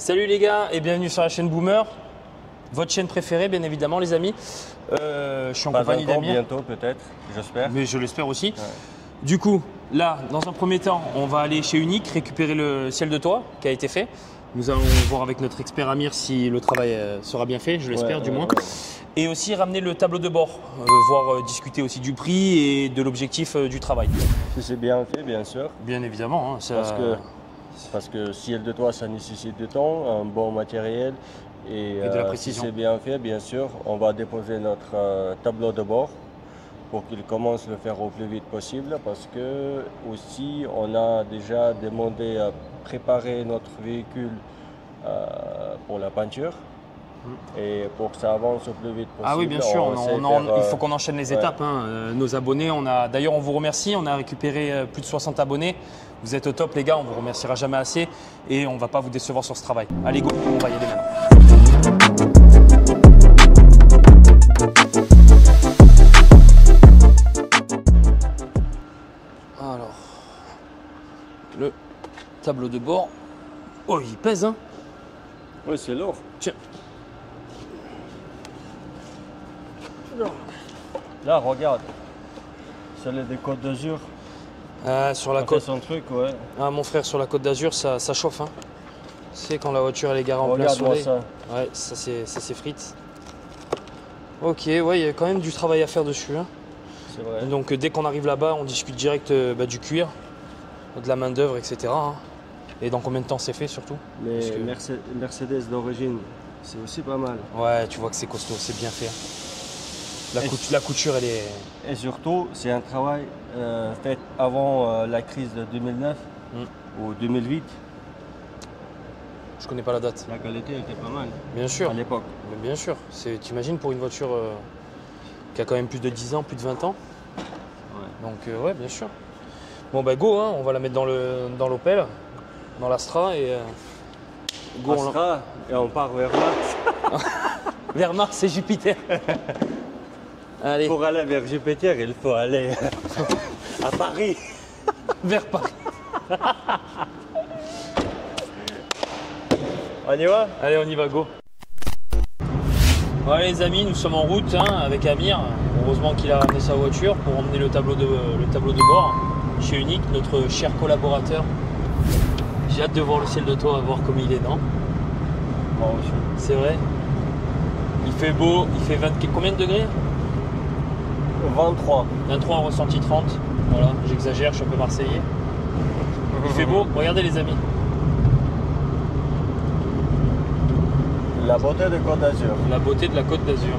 Salut les gars et bienvenue sur la chaîne Boomer, votre chaîne préférée bien évidemment les amis. Je suis en compagnie d'Amir. Bientôt peut-être, j'espère. Mais je l'espère aussi. Ouais. Du coup, là, dans un premier temps, on va aller chez Unique récupérer le ciel de toit qui a été fait. Nous allons voir avec notre expert Amir si le travail sera bien fait, je l'espère du moins. Et aussi ramener le tableau de bord, discuter aussi du prix et de l'objectif du travail. Si c'est bien fait, bien sûr. Bien évidemment. Hein, parce que ciel de toit, ça nécessite du temps, un bon matériel. Et de la si précision. c'est bien fait, bien sûr, on va déposer notre tableau de bord pour qu'il commence à le faire au plus vite possible. Parce que aussi, on a déjà demandé à préparer notre véhicule pour la peinture. Et pour que ça avance au plus vite possible. Ah oui, bien sûr, il faut qu'on enchaîne les étapes. Hein. Nos abonnés, d'ailleurs on vous remercie, on a récupéré plus de 60 abonnés. Vous êtes au top les gars, on vous remerciera jamais assez et on ne va pas vous décevoir sur ce travail. Allez go, on va y aller maintenant. Alors, le tableau de bord. Oh, il pèse hein. Oui, c'est lourd. Tiens. Là, regarde, celle des Côtes d'Azur. Sur la côte. Son truc, ouais. Ah, mon frère, sur la Côte d'Azur, ça chauffe. Hein. C'est quand la voiture elle est garée en plein soleil. Ça. Ouais, ça s'effrite. Ok, ouais, il y a quand même du travail à faire dessus. Hein. C'est vrai. Donc dès qu'on arrive là-bas, on discute direct du cuir, de la main d'œuvre, etc. Hein. Et dans combien de temps c'est fait surtout? Mais Mercedes d'origine, c'est aussi pas mal. Ouais, tu vois que c'est costaud, c'est bien fait. La couture, elle est... Et surtout, c'est un travail fait avant la crise de 2009 ou 2008. Je connais pas la date. La qualité était pas mal. Bien sûr. À l'époque. Bien sûr. T'imagines pour une voiture qui a quand même plus de 10 ans, plus de 20 ans. Ouais. Donc ouais, bien sûr. Bon bah go, hein, on va la mettre dans l'Opel, dans l'Astra et... go, Astra, et on part vers Mars. Vers Mars et Jupiter. Allez. Pour aller vers Jupiter, il faut aller à Paris. Vers Paris. On y va? Allez, on y va, go. Voilà les amis, nous sommes en route hein, avec Amir. Heureusement qu'il a ramené sa voiture pour emmener le tableau de bord chez Unique, notre cher collaborateur. J'ai hâte de voir le ciel de toit, voir comme il est, non? Moi aussi. C'est vrai. Il fait beau, il fait 20... Combien de degrés? 23. 23 ressenti 30. Voilà, j'exagère, je suis un peu marseillais. Il fait beau, regardez les amis. La beauté de Côte d'Azur. La beauté de la Côte d'Azur.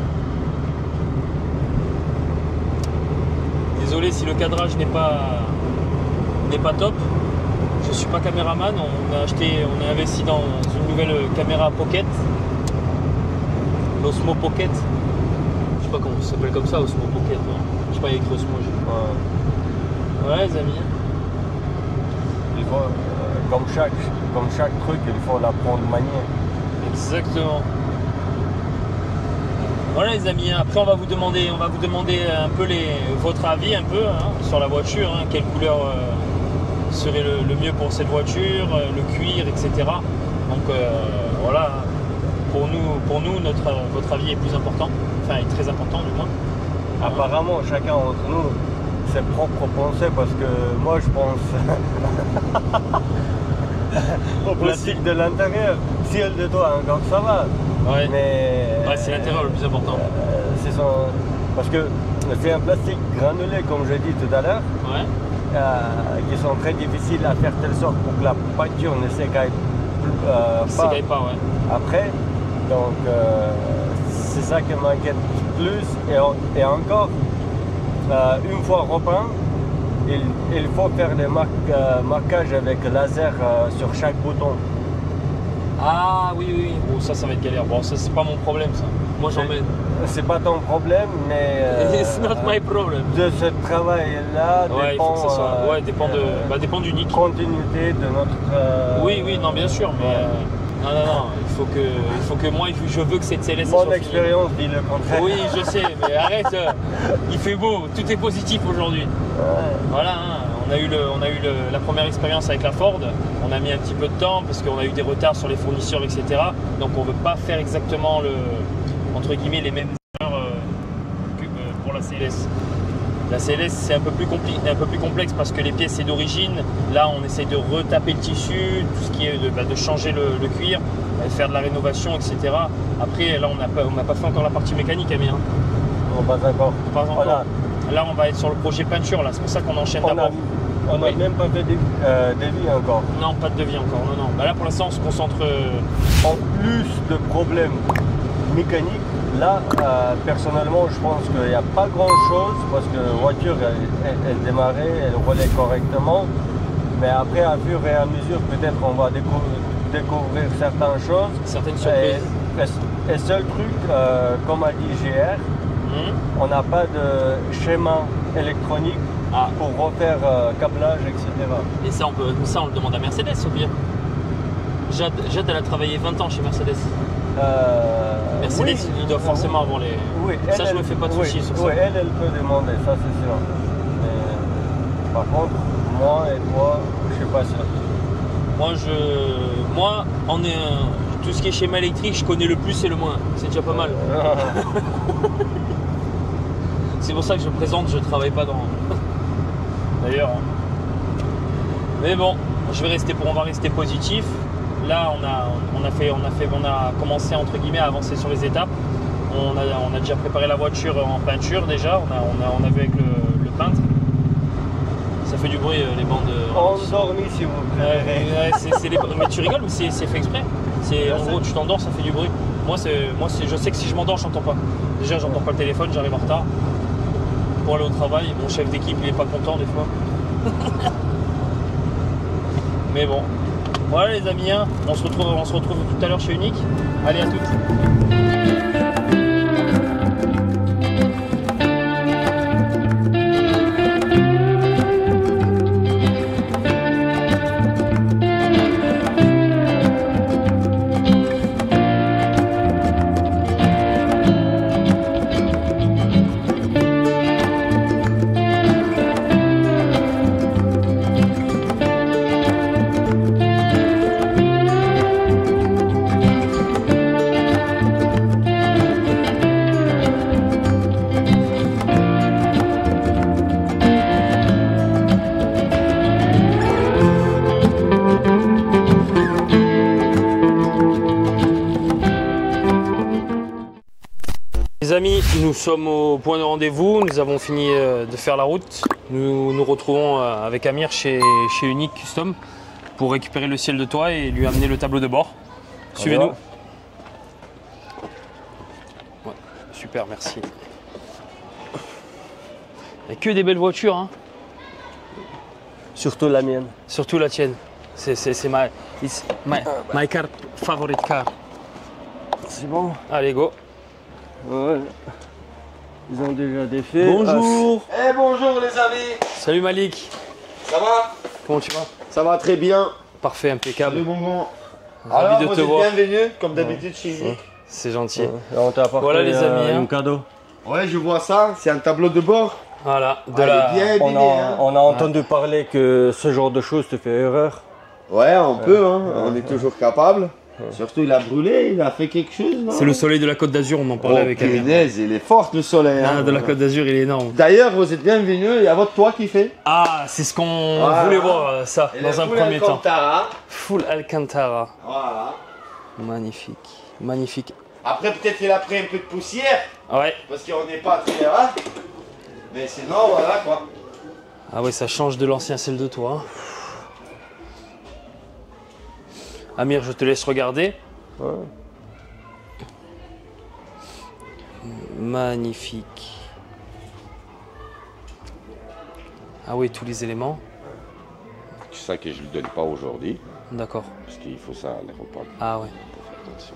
Désolé si le cadrage n'est pas top. Je suis pas caméraman. On a investi dans une nouvelle caméra Pocket. L'Osmo Pocket. Je sais pas comment ça s'appelle comme ça, Osmo Pocket. Non, je sais pas, il y a écrit Osmo. Ouais, les amis. Il faut, comme chaque truc, il faut l'apprendre de manière. Exactement. Voilà les amis, après on va vous demander un peu votre avis un peu hein, sur la voiture, hein, quelle couleur serait le mieux pour cette voiture, le cuir, etc. Donc voilà, pour nous votre avis est plus important, enfin est très important du moins. Apparemment chacun d'entre nous ses propres pensées parce que moi je pense au plastique de l'intérieur, ciel de toit encore ça va. Ouais. Mais c'est l'intérieur le plus important. Parce que c'est un plastique granulé comme j'ai dit tout à l'heure, qui sont très difficiles à faire telle sorte pour que la peinture ne s'écaille pas. Ouais. Après. Donc c'est ça qui m'inquiète plus et encore une fois repeint, il faut faire des marquages avec laser sur chaque bouton. Ah oui, bon ça va être galère. Bon ça c'est pas mon problème ça. Moi j'en mets. C'est pas ton problème mais it's not my problem. De ce travail là dépend, dépend du Nick. Continuité de notre oui non bien sûr mais non il faut que moi je veux que cette CLS mon expérience dit le contraire. Oui je sais mais arrête il fait beau, tout est positif aujourd'hui. Voilà hein, la première expérience avec la Ford. On a mis un petit peu de temps parce qu'on a eu des retards sur les fournisseurs, etc. Donc on ne veut pas faire exactement entre guillemets les mêmes erreurs pour la CLS. La CLS c'est un peu plus complexe parce que les pièces c'est d'origine. Là on essaye de retaper le tissu, tout ce qui est de changer le cuir, de faire de la rénovation, etc. Après là on n'a pas fait encore la partie mécanique, Amir. On va d'accord. Pas encore. Voilà. Là on va être sur le projet peinture, là c'est pour ça qu'on enchaîne d'abord. On n'a même pas fait de devis encore. Non, pas de devis encore, non. Bah là pour l'instant on se concentre... En plus de problèmes mécaniques, là personnellement je pense qu'il n'y a pas grand chose parce que la voiture elle démarrait, elle roulait correctement. Mais après à fur et à mesure peut-être on va découvrir certaines choses. Certaines surprises. Et seul truc, comme a dit GR, on n'a pas de schéma électronique pour refaire câblage, etc. Et ça on le demande à Mercedes au pire. Jade, elle a travaillé 20 ans chez Mercedes. Mercedes, oui, ils doivent forcément avoir les... Oui, ça, je ne me fais pas de soucis sur ça. Oui, elle peut demander, ça c'est sûr. Mais, par contre, moi et toi, je ne suis pas sûr. Moi, tout ce qui est schéma électrique, je connais le plus et le moins. C'est déjà pas mal. C'est pour ça que je présente, je ne travaille pas dans... D'ailleurs. Mais bon, on va rester positif. Là, on a commencé entre guillemets à avancer sur les étapes. On a déjà préparé la voiture en peinture déjà. On a vu avec le peintre. Ça fait du bruit les bandes. Endormi si vous préférez. Mais tu rigoles ou c'est fait exprès? En gros, tu t'endors, ça fait du bruit. Moi, je sais que si je m'endors, je n'entends pas. Déjà, j'entends pas le téléphone, j'arrive en retard pour aller au travail. Mon chef d'équipe, il est pas content des fois. Mais bon. Voilà les amis, on se retrouve tout à l'heure chez Unique. Allez, à toutes. Les amis, nous sommes au point de rendez-vous, nous avons fini de faire la route. Nous nous retrouvons avec Amir chez Unique Custom pour récupérer le ciel de toit et lui amener le tableau de bord. Suivez-nous. Ouais, super, merci. Il n'y a que des belles voitures. Hein. Surtout la mienne. Surtout la tienne. C'est my car, favorite car. C'est bon. Allez, go. Ouais. Ils ont déjà des faits. Bonjour. Bonjour les amis. Salut Malik. Ça va? Comment tu vas? Ça va très bien. Parfait, impeccable. Salut bonbon. Ravi de te voir. Bienvenue, comme d'habitude chez Unique. C'est gentil. On t'a apporté voilà les amis, un cadeau. Ouais, je vois ça. C'est un tableau de bord. Voilà. On a entendu parler que ce genre de choses te fait erreur. Ouais, on peut. On est toujours capable. Surtout, il a brûlé, il a fait quelque chose. C'est le soleil de la Côte d'Azur, on en parlait avec Amir. Il est fort le soleil. De la Côte d'Azur, il est énorme. D'ailleurs, vous êtes bienvenus. Il y a votre toit qui fait. Ah, c'est ce qu'on voulait voir, ça, dans un premier temps. Full Alcantara. Voilà. Magnifique, magnifique. Après, peut-être qu'il a pris un peu de poussière. Ouais. Parce qu'on n'est pas très rare. Mais sinon, voilà quoi. Ah ouais, ça change de l'ancien ciel de toit. Amir, je te laisse regarder. Ouais. Magnifique. Ah oui, tous les éléments. C'est ça que je ne lui donne pas aujourd'hui. D'accord. Parce qu'il faut ça à l'aéroport. Ah ouais. Pour faire attention.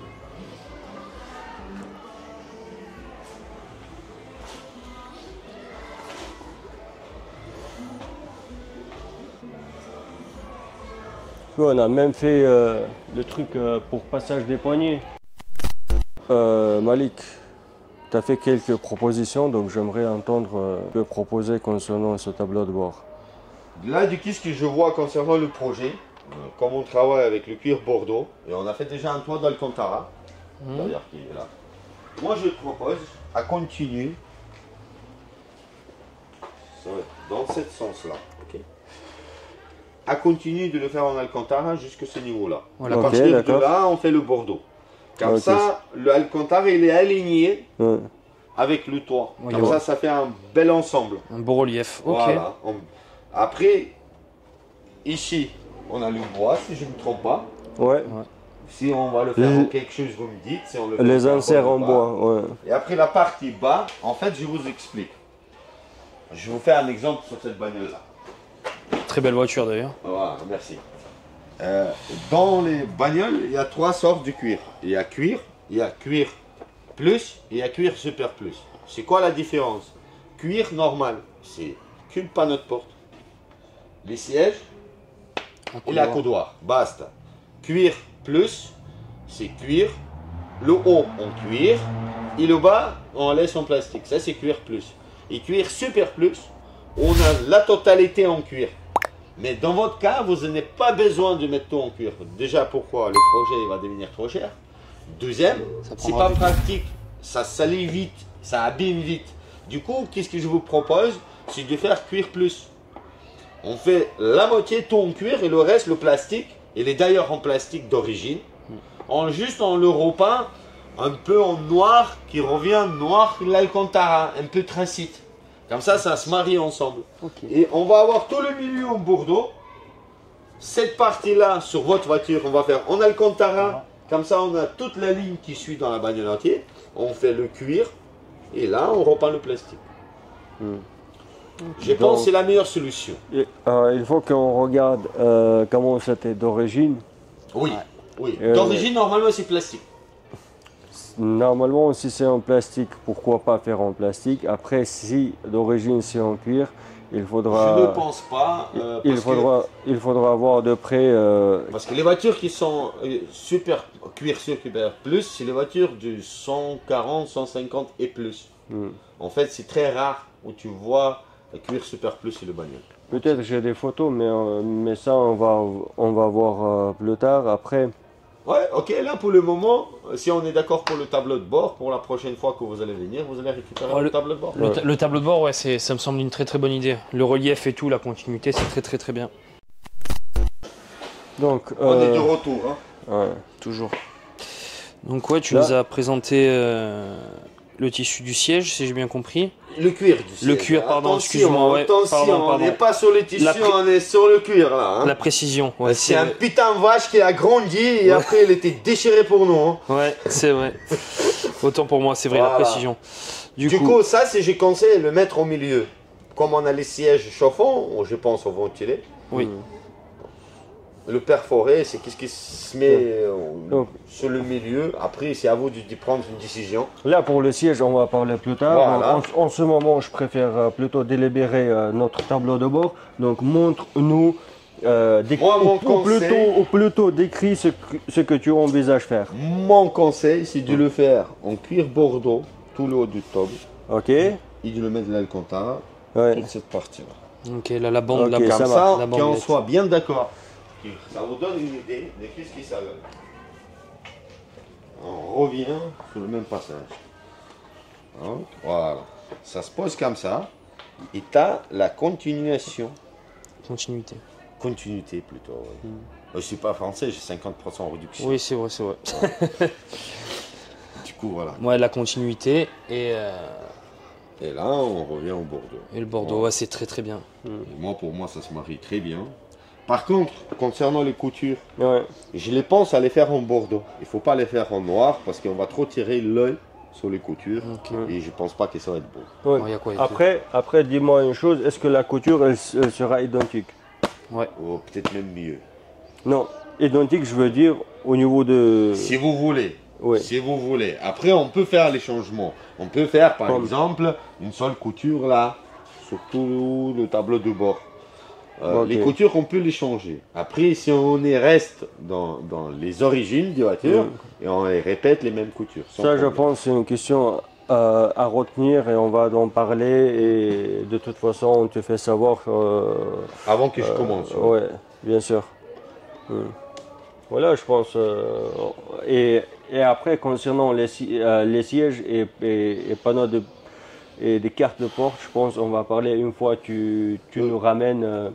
On a même fait le truc pour passage des poignées. Malik, tu as fait quelques propositions, donc j'aimerais entendre ce que proposer concernant ce tableau de bord. Là, du coup, ce que je vois concernant le projet, comme on travaille avec le cuir Bordeaux, et on a fait déjà un toit d'Alcantara, d'ailleurs qui est là. Moi, je propose à continuer dans ce sens-là, ok, à continuer de le faire en Alcantara jusqu'à ce niveau-là. Voilà. À partir de là, on fait le Bordeaux. Comme ça, le Alcantara, il est aligné avec le toit. Comme ça, ça fait un bel ensemble. Un beau relief. Ok. Voilà. Après, ici, on a le bois, si je ne me trompe pas. Ouais. Si on va le faire en quelque chose, vous me dites. Si on le fait Les inserts en bois, ouais. Et après la partie bas, en fait, je vous explique. Je vais vous faire un exemple sur cette bagnole-là. Très belle voiture d'ailleurs. Voilà, merci. Dans les bagnoles, il y a 3 sortes de cuir. Il y a cuir plus et il y a cuir super plus. C'est quoi la différence? Cuir normal, c'est qu'une panneau de porte, les sièges et la coudoir. Basta. Cuir plus, c'est cuir, le haut en cuir et le bas on laisse en plastique. Ça c'est cuir plus. Et cuir super plus, on a la totalité en cuir. Mais dans votre cas, vous n'avez pas besoin de mettre tout en cuir. Déjà, pourquoi? Le projet va devenir trop cher. Deuxième, c'est pas pratique. Ça salit vite, ça abîme vite. Du coup, qu'est-ce que je vous propose? C'est de faire cuir plus. On fait la moitié tout en cuir et le reste, le plastique. Il est d'ailleurs en plastique d'origine. On le repeint un peu en noir, qui revient noir l'Alcantara, un peu tracite. Comme ça se marie ensemble. Et on va avoir tout le milieu en Bordeaux. Cette partie-là, sur votre voiture, on va faire en Alcantara. Comme ça, on a toute la ligne qui suit dans la bagnole entière. On fait le cuir. Et là, on repeint le plastique. Je pense que c'est la meilleure solution. Il faut qu'on regarde comment c'était d'origine. Oui, oui. D'origine, normalement, c'est plastique. Normalement, si c'est en plastique, pourquoi pas faire en plastique? Après, si d'origine c'est en cuir, il faudra... Je ne pense pas. Il faudra voir de près... Parce que les voitures qui sont cuir super plus, c'est les voitures de 140, 150 et plus. En fait, c'est très rare où tu vois cuir super plus et le bagnole. Peut-être j'ai des photos, mais ça, on va voir plus tard. Après... Ouais, ok, là pour le moment, si on est d'accord pour le tableau de bord, pour la prochaine fois que vous allez venir, vous allez récupérer le tableau de bord. Le tableau de bord, ouais, ça me semble une très bonne idée. Le relief et tout, la continuité, c'est très bien. Donc, on est de retour. Hein. Ouais. Toujours. Donc ouais, tu nous as présenté le tissu du siège, si j'ai bien compris. Le cuir du siège. Le cuir, pardon, excuse-moi. Ouais, attention, on n'est pas sur le tissu, on est sur le cuir là. Hein. La précision. Ouais, c'est un putain de vache qui a grandi et après il était déchiré pour nous. Hein. Ouais, c'est vrai. Autant pour moi, c'est vrai, la précision. Du coup, ça, je conseille de le mettre au milieu. Comme on a les sièges chauffants, je pense au ventilé. Oui. Le perforé, c'est qu'est-ce qui se met sur le milieu. Après, c'est à vous de prendre une décision. Là, pour le siège, on va parler plus tard. Voilà. En ce moment, je préfère plutôt délibérer notre tableau de bord. Donc, montre-nous, ou plutôt décris ce que tu envisages faire. Mon conseil, c'est de le faire en cuir Bordeaux, tout le haut du top. Ok. Et de le mettre de l'Alcantara, toute cette partie-là. Ok, là, la bande, comme ça, qu'on soit bien d'accord. Ça vous donne une idée de ce qui ça donne. On revient sur le même passage. Donc, voilà. Ça se pose comme ça. Et tu as la continuation. Continuité plutôt. Oui. Je ne suis pas français, j'ai 50% en réduction. Oui, c'est vrai, c'est vrai. Du coup, voilà. Ouais, la continuité et là, on revient au Bordeaux. Et le Bordeaux, ouais, c'est très bien. Et moi, pour moi, ça se marie très bien. Par contre, concernant les coutures, je les pense à les faire en Bordeaux. Il ne faut pas les faire en noir parce qu'on va trop tirer l'œil sur les coutures. Et je ne pense pas que ça va être beau. Ouais. Après, dis-moi une chose, est-ce que la couture, elle sera identique? Ouais. Ou peut-être même mieux. Non, identique, je veux dire au niveau de... Si vous voulez. Oui. Si vous voulez. Après, on peut faire les changements. On peut faire, par exemple, une seule couture là, sur tout le tableau de bord. Les coutures, on peut les changer. Après, si on reste dans les origines de voiture, et on les répète les mêmes coutures. Ça, je pense, c'est une question à retenir et on va en parler et de toute façon on te fait savoir. Avant que je commence. Ouais, bien sûr. Voilà, je pense. Et après, concernant les sièges et panneaux et des cartes de porte, je pense qu'on va parler une fois tu nous ramènes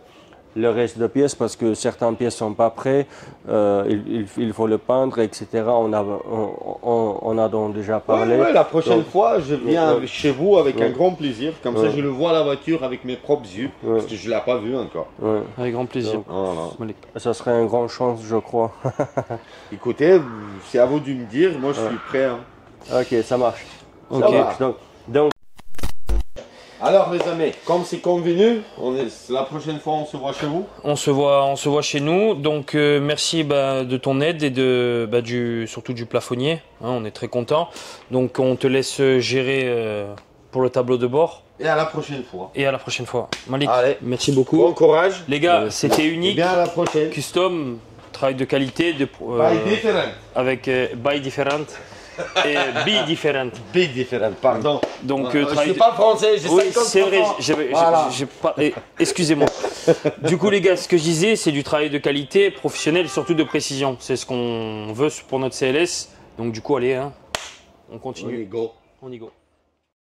le reste de pièces parce que certaines pièces sont pas prêtes, il faut le peindre, etc. On a donc déjà parlé. Ouais, la prochaine Donc, fois, je viens chez vous avec un grand plaisir. Comme ça, Ouais. je le vois la voiture avec mes propres yeux. Parce que je ne l'ai pas vu encore. ouais, Avec grand plaisir. Voilà. Malik. ça serait une grande chance, je crois. Écoutez, c'est à vous de me dire. Moi, je suis prêt. Hein. Ok, ça marche. Ok. Ça marche. Donc, Alors, les amis, comme c'est convenu, la prochaine fois, on se voit chez vous. On se voit chez nous. Donc merci de ton aide et surtout du plafonnier. Hein, on est très content. Donc on te laisse gérer pour le tableau de bord. Et à la prochaine fois. Et à la prochaine fois. Malik, Allez. merci beaucoup. Bon courage. Les gars, c'était Et unique, bien à la prochaine. custom, travail de qualité, By different. avec by different et be different. Big different, pardon. Donc Je travail sais pas français, j'ai Oui, 50 c'est vrai, ans. j'ai Voilà. pas. Excusez-moi. Du coup, les gars, ce que je disais, c'est du travail de qualité, professionnel, surtout de précision. C'est ce qu'on veut pour notre CLS. Donc, du coup, allez, hein, on On continue. est go. On y go.